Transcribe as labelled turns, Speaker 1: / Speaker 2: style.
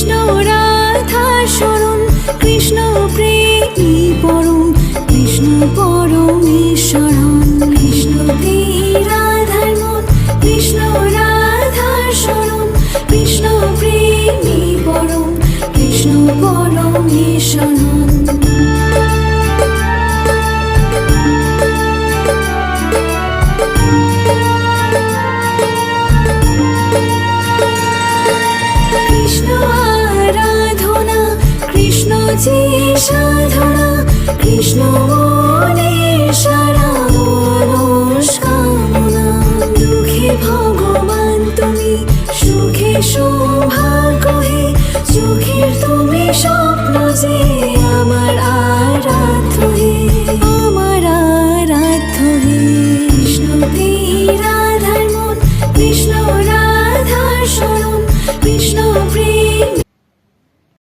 Speaker 1: কৃষ্ণ রাধা শরণ, কৃষ্ণ প্রেমী পরম, কৃষ্ণ পরমেশ্বরণ। কৃষ্ণতে রাধার মন, কৃষ্ণ রাধার শরণ, কৃষ্ণ প্রেমী পরম, কৃষ্ণ পরমেশ্বরণ। কৃষ্ণ আরাধনা, কৃষ্ণ যে সাধনা, কৃষ্ণ মনের সারা মনস্কামনা। দুঃখে ভগবান তুমি, সুখে শোভা